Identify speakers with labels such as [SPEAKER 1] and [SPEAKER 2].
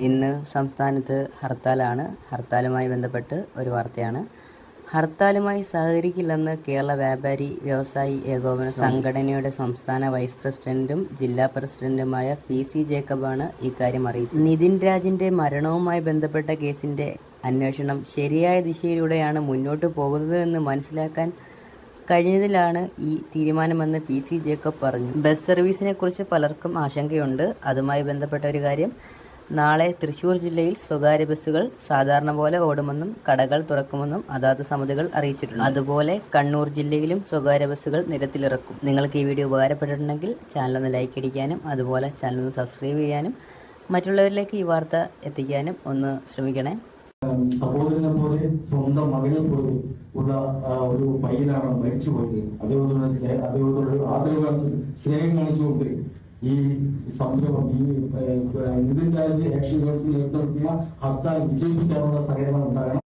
[SPEAKER 1] ഇന്ന് സംസ്ഥാനത്ത് ഹർത്താലാണ്. ഹർത്താലുമായി ബന്ധപ്പെട്ട് ഒരു വാർത്തയാണ്. ഹർത്താലുമായി സഹകരിക്കില്ലെന്ന് കേരള വ്യാപാരി വ്യവസായി ഏകോപന സംഘടനയുടെ സംസ്ഥാന വൈസ് പ്രസിഡന്റും ജില്ലാ പ്രസിഡന്റുമായ PC ജേക്കബാണ് ഇക്കാര്യം അറിയിച്ചത്. നിതിൻ രാജിന്റെ മരണവുമായി ബന്ധപ്പെട്ട കേസിന്റെ അന്വേഷണം ശരിയായ ദിശയിലൂടെയാണ് മുന്നോട്ട് പോകുന്നത് എന്ന് മനസ്സിലാക്കാൻ കഴിഞ്ഞതിലാണ് ഈ തീരുമാനമെന്ന് PC ജേക്കബ് പറഞ്ഞു. ബസ് സർവീസിനെ കുറിച്ച് പലർക്കും ആശങ്കയുണ്ട്. അതുമായി ബന്ധപ്പെട്ട ഒരു കാര്യം, നാളെ തൃശൂർ ജില്ലയിൽ സ്വകാര്യ ബസ്സുകൾ സാധാരണ പോലെ ഓടുമെന്നും കടകൾ തുറക്കുമെന്നും അതാത് സമിതികൾ അറിയിച്ചിട്ടുണ്ട്. അതുപോലെ കണ്ണൂർ ജില്ലയിലും സ്വകാര്യ ബസ്സുകൾ നിരത്തിലിറക്കും. നിങ്ങൾക്ക് ഈ വീഡിയോ ഉപകാരപ്പെട്ടിട്ടുണ്ടെങ്കിൽ ചാനലൊന്ന് ലൈക്ക് അടിക്കാനും അതുപോലെ ചാനലൊന്ന് സബ്സ്ക്രൈബ് ചെയ്യാനും മറ്റുള്ളവരിലേക്ക് ഈ വാർത്ത എത്തിക്കാനും ഒന്ന് ശ്രമിക്കണേ.
[SPEAKER 2] സഹോദരനെ പോലെ സ്വന്തം മകനെ പോലെ ഉള്ള ഒരു പയ്യനാണ് മരിച്ചുപോയത്. അതേപോലുള്ള ആദരവ് സ്നേഹം കാണിച്ചുകൊണ്ട് ഈ സംരംഭം ഈ നിതിൻ രാജ് ആക്ഷൻ ഫോഴ്സിൽ ഏർപ്പെടുത്തിയ ഹർത്താൽ വിജയിപ്പിക്കാനുള്ള സഹകരണം ഉണ്ടാകണം.